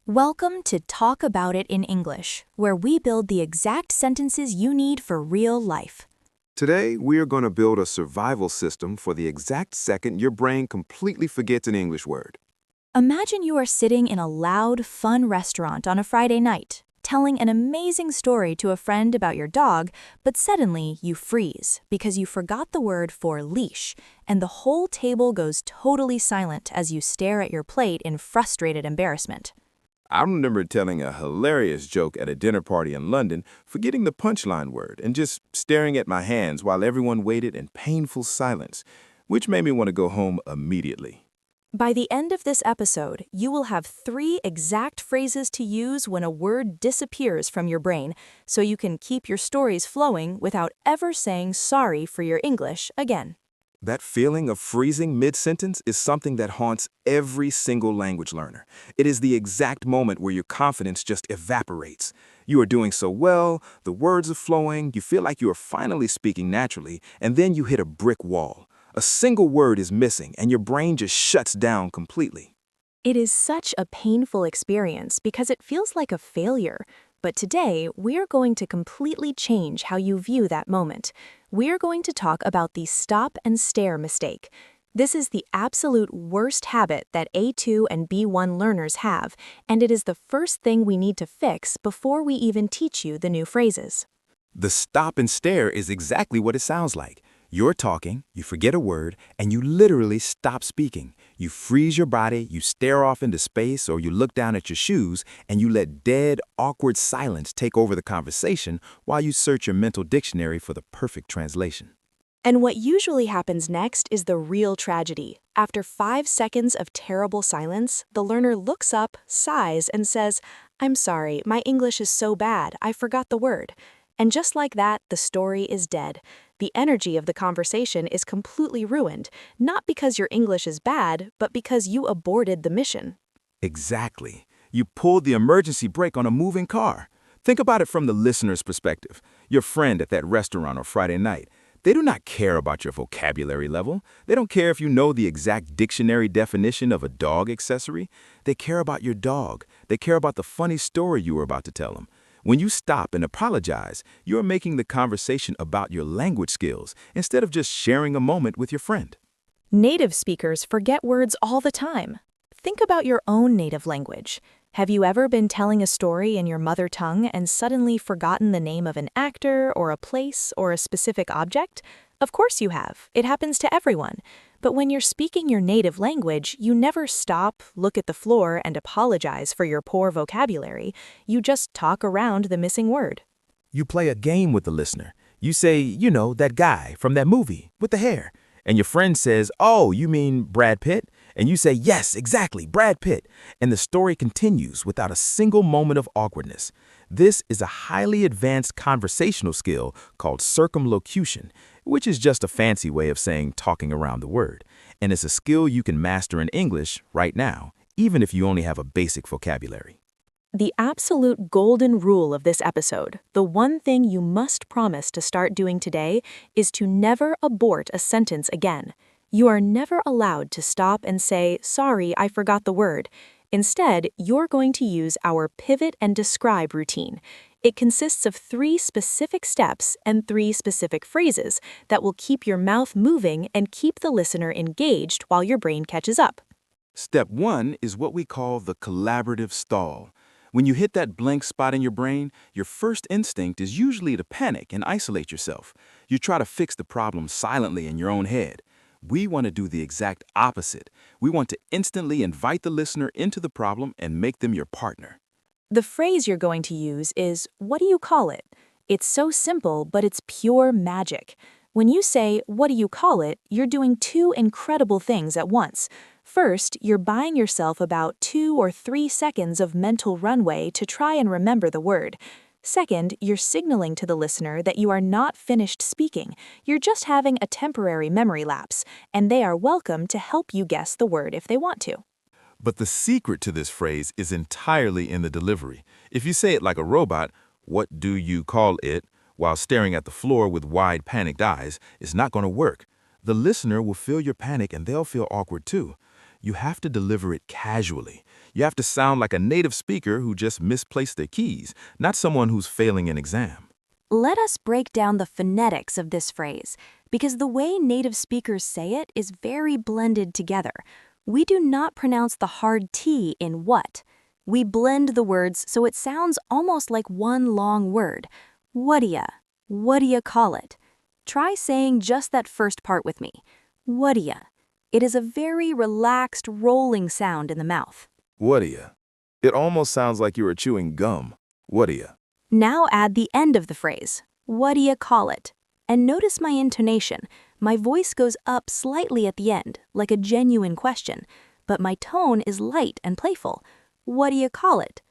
Welcome to Talk About It in English, where we build the exact sentences you need for real life. Today, we are going to build a survival system for the exact second your brain completely forgets an English word. Imagine you are sitting in a loud, fun restaurant on a Friday night, telling an amazing story to a friend about your dog, but suddenly you freeze because you forgot the word for leash, and the whole table goes totally silent as you stare at your plate in frustrated embarrassment. I remember telling a hilarious joke at a dinner party in London, forgetting the punchline word and just staring at my hands while everyone waited in painful silence, which made me want to go home immediately. By the end of this episode, you will have 3 exact phrases to use when a word disappears from your brain, so you can keep your stories flowing without ever saying sorry for your English again. That feeling of freezing mid-sentence is something that haunts every single language learner. It is the exact moment where your confidence just evaporates. You are doing so well, the words are flowing, you feel like you are finally speaking naturally, and then you hit a brick wall. A single word is missing, and your brain just shuts down completely. It is such a painful experience because it feels like a failure. But today, we're going to completely change how you view that moment. We're going to talk about the stop and stare mistake. This is the absolute worst habit that A2 and B1 learners have, and it is the first thing we need to fix before we even teach you the new phrases. The stop and stare is exactly what it sounds like. You're talking, you forget a word, and you literally stop speaking. You freeze your body, you stare off into space, or you look down at your shoes, and you let dead, awkward silence take over the conversation while you search your mental dictionary for the perfect translation. And what usually happens next is the real tragedy. After 5 seconds of terrible silence, the learner looks up, sighs, and says, "I'm sorry, my English is so bad, I forgot the word." And just like that, the story is dead. The energy of the conversation is completely ruined, not because your English is bad, but because you aborted the mission. Exactly. You pulled the emergency brake on a moving car. Think about it from the listener's perspective. Your friend at that restaurant on Friday night. They do not care about your vocabulary level. They don't care if you know the exact dictionary definition of a dog accessory. They care about your dog. They care about the funny story you were about to tell them. When you stop and apologize, you're making the conversation about your language skills instead of just sharing a moment with your friend. Native speakers forget words all the time. Think about your own native language. Have you ever been telling a story in your mother tongue and suddenly forgotten the name of an actor or a place or a specific object? Of course you have. It happens to everyone. But when you're speaking your native language, you never stop, look at the floor, and apologize for your poor vocabulary. You just talk around the missing word. You play a game with the listener. You say, that guy from that movie with the hair. And your friend says, "Oh, you mean Brad Pitt?" And you say, "Yes, exactly, Brad Pitt." And the story continues without a single moment of awkwardness. This is a highly advanced conversational skill called circumlocution, which is just a fancy way of saying talking around the word. And it's a skill you can master in English right now, even if you only have a basic vocabulary. The absolute golden rule of this episode, the one thing you must promise to start doing today, is to never abort a sentence again. You are never allowed to stop and say, "Sorry, I forgot the word." Instead, you're going to use our pivot and describe routine. It consists of 3 specific steps and 3 specific phrases that will keep your mouth moving and keep the listener engaged while your brain catches up. Step 1 is what we call the collaborative stall. When you hit that blank spot in your brain, your first instinct is usually to panic and isolate yourself. You try to fix the problem silently in your own head. We want to do the exact opposite. We want to instantly invite the listener into the problem and make them your partner. The phrase you're going to use is, "What do you call it?" It's so simple, but it's pure magic. When you say, "What do you call it?" you're doing 2 incredible things at once. First, you're buying yourself about 2 or 3 seconds of mental runway to try and remember the word. Second, you're signaling to the listener that you are not finished speaking. You're just having a temporary memory lapse, and they are welcome to help you guess the word if they want to. But the secret to this phrase is entirely in the delivery. If you say it like a robot, "What do you call it?" while staring at the floor with wide, panicked eyes, it's not going to work. The listener will feel your panic and they'll feel awkward too. You have to deliver it casually. You have to sound like a native speaker who just misplaced their keys, not someone who's failing an exam. Let us break down the phonetics of this phrase, because the way native speakers say it is very blended together. We do not pronounce the hard T in what. We blend the words so it sounds almost like one long word. What'ya? What'ya call it? Try saying just that first part with me. What'ya? It is a very relaxed, rolling sound in the mouth. What'ya? It almost sounds like you were chewing gum. What'ya? Now add the end of the phrase. What'ya call it? And notice my intonation. My voice goes up slightly at the end, like a genuine question, but my tone is light and playful. What'ya call it?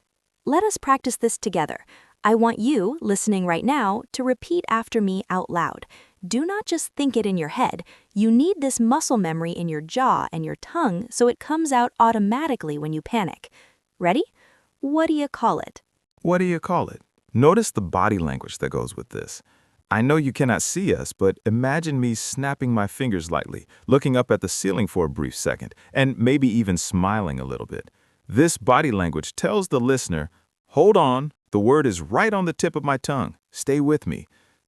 Let us practice this together. I want you, listening right now, to repeat after me out loud. Do not just think it in your head. You need this muscle memory in your jaw and your tongue so it comes out automatically when you panic. Ready? What'ya call it? What do you call it? Notice the body language that goes with this. I know you cannot see us, but imagine me snapping my fingers lightly, looking up at the ceiling for a brief second, and maybe even smiling a little bit. This body language tells the listener, hold on, the word is right on the tip of my tongue. Stay with me.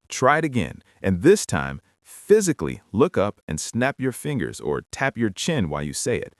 Try it again, and this time, physically look up and snap your fingers or tap your chin while you say it.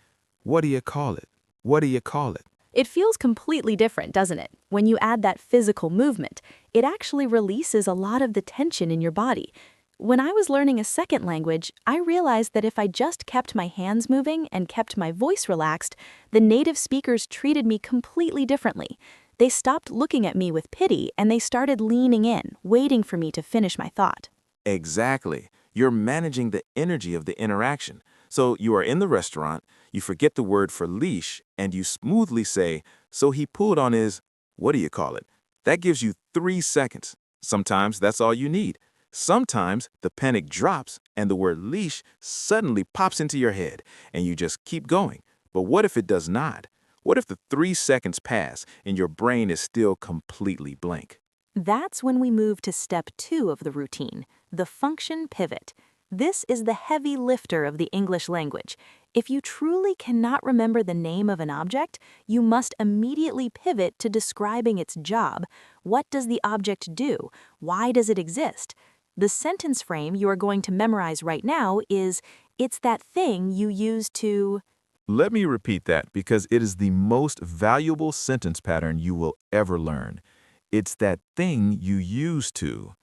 What do you call it? What do you call it? It feels completely different, doesn't it? When you add that physical movement, it actually releases a lot of the tension in your body. When I was learning a second language, I realized that if I just kept my hands moving and kept my voice relaxed, the native speakers treated me completely differently. They stopped looking at me with pity and they started leaning in, waiting for me to finish my thought. Exactly. You're managing the energy of the interaction. So you are in the restaurant, you forget the word for leash, and you smoothly say, so he pulled on his, what do you call it? That gives you 3 seconds. Sometimes that's all you need. Sometimes the panic drops and the word leash suddenly pops into your head and you just keep going. But what if it does not? What if the 3 seconds pass and your brain is still completely blank? That's when we move to step 2 of the routine, the function pivot. This is the heavy lifter of the English language. If you truly cannot remember the name of an object, you must immediately pivot to describing its job. What does the object do? Why does it exist? The sentence frame you are going to memorize right now is, it's that thing you use to... Let me repeat that because it is the most valuable sentence pattern you will ever learn. It's that thing you use to.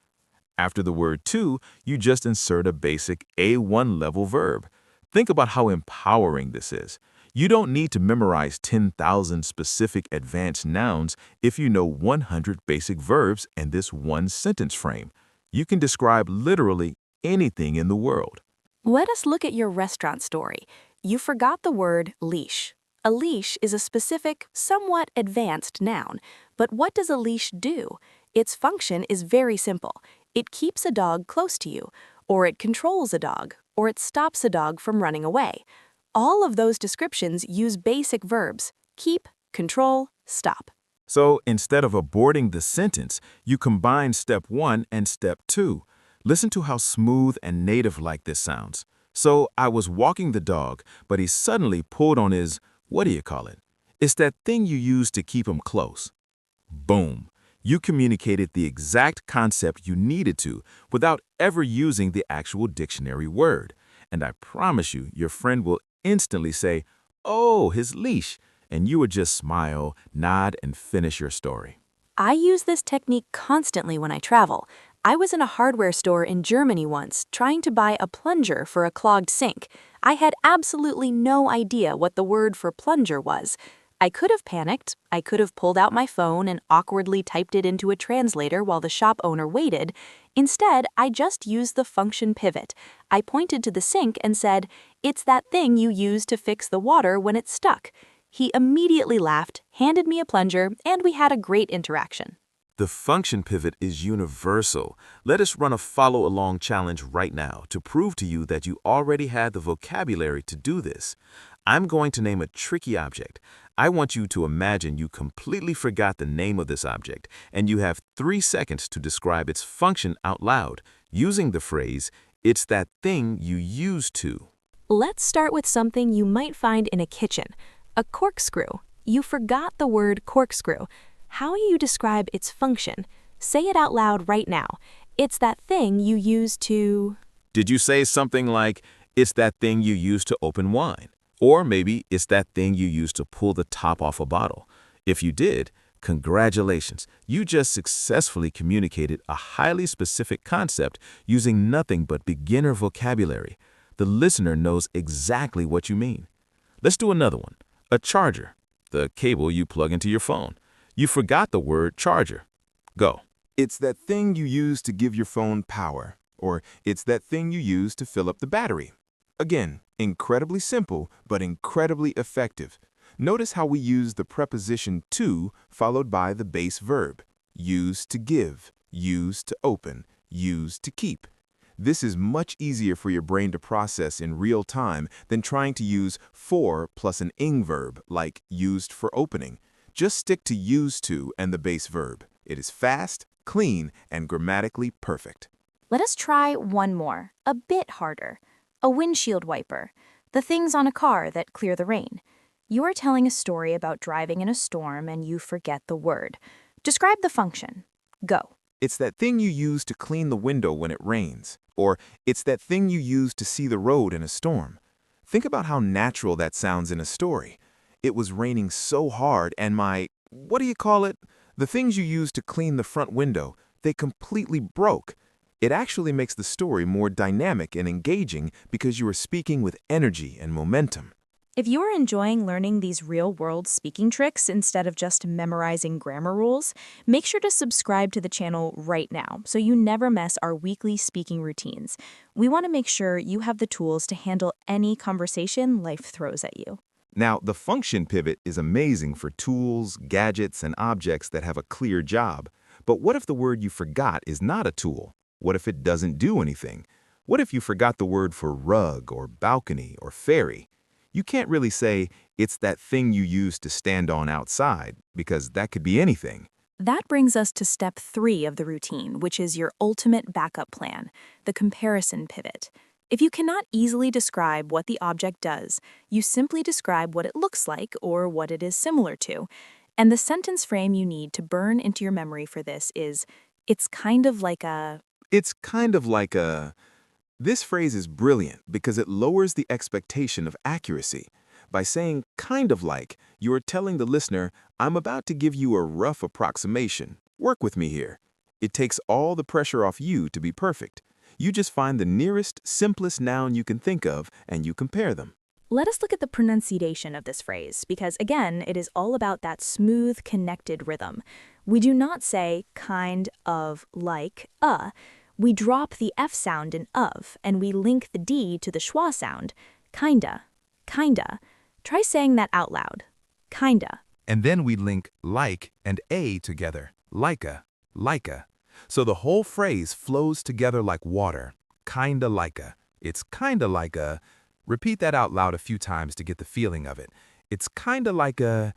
After the word to, you just insert a basic A1 level verb. Think about how empowering this is. You don't need to memorize 10,000 specific advanced nouns if you know 100 basic verbs and this one sentence frame. You can describe literally anything in the world. Let us look at your restaurant story. You forgot the word leash. A leash is a specific, somewhat advanced noun. But what does a leash do? Its function is very simple. It keeps a dog close to you, or it controls a dog, or it stops a dog from running away. All of those descriptions use basic verbs: keep, control, stop. So instead of aborting the sentence, you combine step 1 and step 2. Listen to how smooth and native-like this sounds. So I was walking the dog, but he suddenly pulled on his, what do you call it? It's that thing you use to keep him close. Boom. You communicated the exact concept you needed to without ever using the actual dictionary word. And I promise you, your friend will instantly say, oh, his leash, and you would just smile, nod, and finish your story. I use this technique constantly when I travel. I was in a hardware store in Germany once, trying to buy a plunger for a clogged sink. I had absolutely no idea what the word for plunger was. I could have panicked, I could have pulled out my phone and awkwardly typed it into a translator while the shop owner waited. Instead, I just used the function pivot. I pointed to the sink and said, it's that thing you use to fix the water when it's stuck. He immediately laughed, handed me a plunger, and we had a great interaction. The function pivot is universal. Let us run a follow-along challenge right now to prove to you that you already had the vocabulary to do this. I'm going to name a tricky object. I want you to imagine you completely forgot the name of this object, and you have 3 seconds to describe its function out loud, using the phrase, it's that thing you use to. Let's start with something you might find in a kitchen. A corkscrew. You forgot the word corkscrew. How do you describe its function? Say it out loud right now. It's that thing you use to... Did you say something like, it's that thing you use to open wine? Or maybe it's that thing you use to pull the top off a bottle. If you did, congratulations. You just successfully communicated a highly specific concept using nothing but beginner vocabulary. The listener knows exactly what you mean. Let's do another one. A charger, the cable you plug into your phone. You forgot the word charger. Go. It's that thing you use to give your phone power, or it's that thing you use to fill up the battery. Again, incredibly simple, but incredibly effective. Notice how we use the preposition to followed by the base verb. Use to give, use to open, use to keep. This is much easier for your brain to process in real time than trying to use for plus an ing verb like used for opening. Just stick to use to and the base verb. It is fast, clean, and grammatically perfect. Let us try one more, a bit harder. A windshield wiper, the things on a car that clear the rain. You are telling a story about driving in a storm and you forget the word. Describe the function. Go. It's that thing you use to clean the window when it rains, or it's that thing you use to see the road in a storm. Think about how natural that sounds in a story. It was raining so hard and what do you call it? The things you use to clean the front window, they completely broke. It actually makes the story more dynamic and engaging because you are speaking with energy and momentum. If you are enjoying learning these real-world speaking tricks instead of just memorizing grammar rules, make sure to subscribe to the channel right now so you never miss our weekly speaking routines. We want to make sure you have the tools to handle any conversation life throws at you. Now, the function pivot is amazing for tools, gadgets, and objects that have a clear job. But what if the word you forgot is not a tool? What if it doesn't do anything? What if you forgot the word for rug or balcony or ferry? You can't really say, it's that thing you use to stand on outside, because that could be anything. That brings us to step 3 of the routine, which is your ultimate backup plan, the comparison pivot. If you cannot easily describe what the object does, you simply describe what it looks like or what it is similar to. And the sentence frame you need to burn into your memory for this is, it's kind of like a... It's kind of like a... This phrase is brilliant because it lowers the expectation of accuracy. By saying kind of like, you are telling the listener, I'm about to give you a rough approximation. Work with me here. It takes all the pressure off you to be perfect. You just find the nearest, simplest noun you can think of and you compare them. Let us look at the pronunciation of this phrase, because again, it is all about that smooth, connected rhythm. We do not say kind of like We drop the F sound in of, and we link the D to the schwa sound. Kinda, kinda. Try saying that out loud. Kinda. And then we link like and a together, lika, lika. So the whole phrase flows together like water, kinda lika. It's kinda like a... Repeat that out loud a few times to get the feeling of it. It's kinda like a...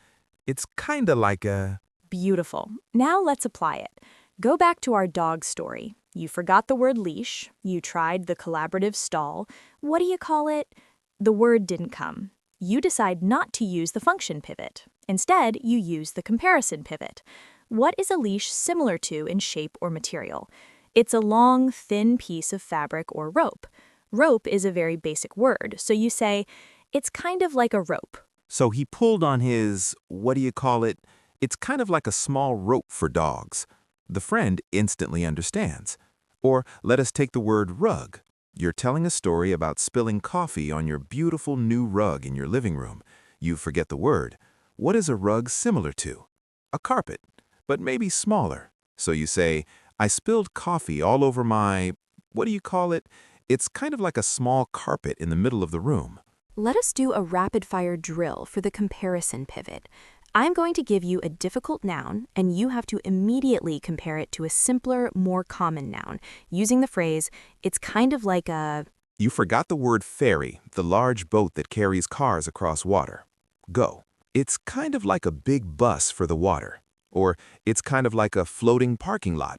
It's kinda like a... Beautiful. Now let's apply it. Go back to our dog story. You forgot the word leash. You tried the collaborative stall. What do you call it? The word didn't come. You decide not to use the function pivot. Instead, you use the comparison pivot. What is a leash similar to in shape or material? It's a long, thin piece of fabric or rope. Rope is a very basic word, so you say, it's kind of like a rope. So he pulled on his, what do you call it? It's kind of like a small rope for dogs. The friend instantly understands. Or let us take the word rug. You're telling a story about spilling coffee on your beautiful new rug in your living room. You forget the word. What is a rug similar to? A carpet, but maybe smaller. So you say, I spilled coffee all over my, what do you call it? It's kind of like a small carpet in the middle of the room. Let us do a rapid-fire drill for the comparison pivot. I'm going to give you a difficult noun, and you have to immediately compare it to a simpler, more common noun, using the phrase, it's kind of like a... You forgot the word ferry, the large boat that carries cars across water. Go. It's kind of like a big bus for the water. Or it's kind of like a floating parking lot.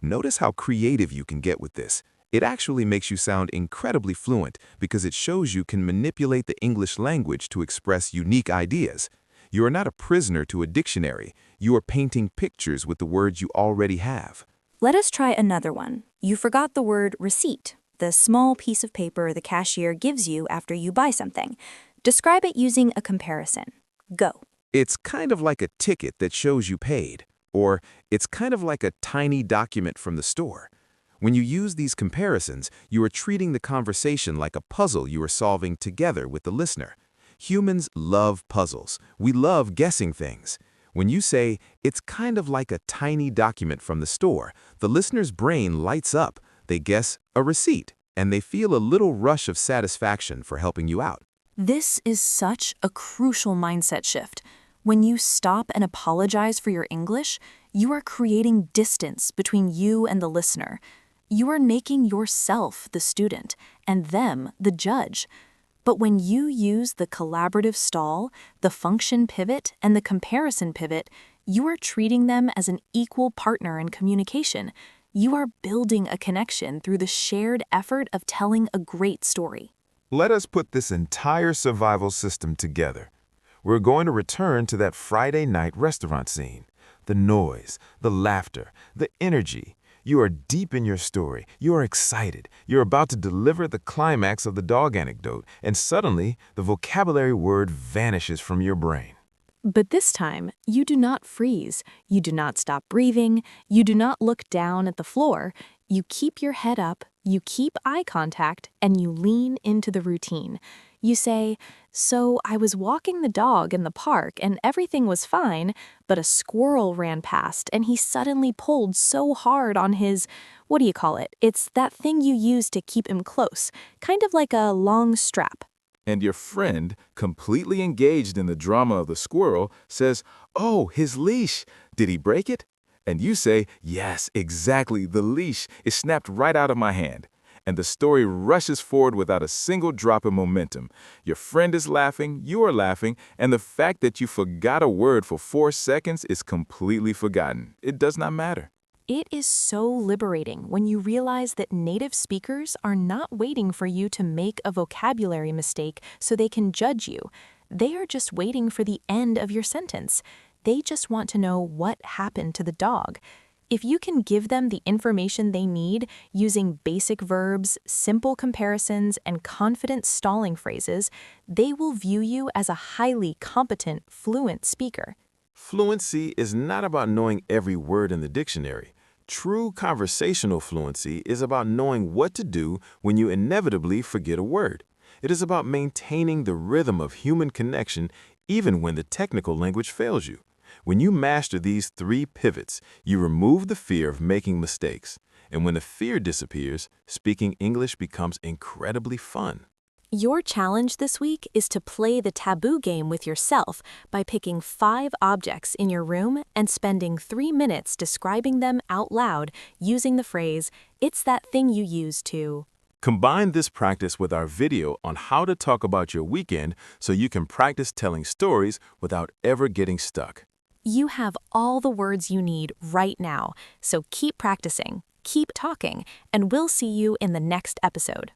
Notice how creative you can get with this. It actually makes you sound incredibly fluent because it shows you can manipulate the English language to express unique ideas. You are not a prisoner to a dictionary. You are painting pictures with the words you already have. Let us try another one. You forgot the word receipt, the small piece of paper the cashier gives you after you buy something. Describe it using a comparison. Go. It's kind of like a ticket that shows you paid, or it's kind of like a tiny document from the store. When you use these comparisons, you are treating the conversation like a puzzle you are solving together with the listener. Humans love puzzles. We love guessing things. When you say, it's kind of like a tiny document from the store, the listener's brain lights up. They guess a receipt, and they feel a little rush of satisfaction for helping you out. This is such a crucial mindset shift. When you stop and apologize for your English, you are creating distance between you and the listener. You are making yourself the student and them the judge. But when you use the collaborative stall, the function pivot, and the comparison pivot, you are treating them as an equal partner in communication. You are building a connection through the shared effort of telling a great story. Let us put this entire survival system together. We're going to return to that Friday night restaurant scene. The noise, the laughter, the energy. You are deep in your story. You are excited. You're about to deliver the climax of the dog anecdote, and suddenly the vocabulary word vanishes from your brain. But this time, you do not freeze. You do not stop breathing. You do not look down at the floor. You keep your head up, you keep eye contact, and you lean into the routine. You say, so I was walking the dog in the park and everything was fine, but a squirrel ran past and he suddenly pulled so hard on his, what do you call it? It's that thing you use to keep him close, kind of like a long strap. And your friend, completely engaged in the drama of the squirrel, says, oh, his leash. Did he break it? And you say, yes, exactly, the leash is snapped right out of my hand. And the story rushes forward without a single drop of momentum. Your friend is laughing, you are laughing, and the fact that you forgot a word for 4 seconds is completely forgotten. It does not matter. It is so liberating when you realize that native speakers are not waiting for you to make a vocabulary mistake so they can judge you. They are just waiting for the end of your sentence. They just want to know what happened to the dog. If you can give them the information they need using basic verbs, simple comparisons, and confident stalling phrases, they will view you as a highly competent, fluent speaker. Fluency is not about knowing every word in the dictionary. True conversational fluency is about knowing what to do when you inevitably forget a word. It is about maintaining the rhythm of human connection even when the technical language fails you. When you master these 3 pivots, you remove the fear of making mistakes. And when the fear disappears, speaking English becomes incredibly fun. Your challenge this week is to play the taboo game with yourself by picking 5 objects in your room and spending 3 minutes describing them out loud using the phrase, it's that thing you use to. Combine this practice with our video on how to talk about your weekend so you can practice telling stories without ever getting stuck. You have all the words you need right now, so keep practicing, keep talking, and we'll see you in the next episode.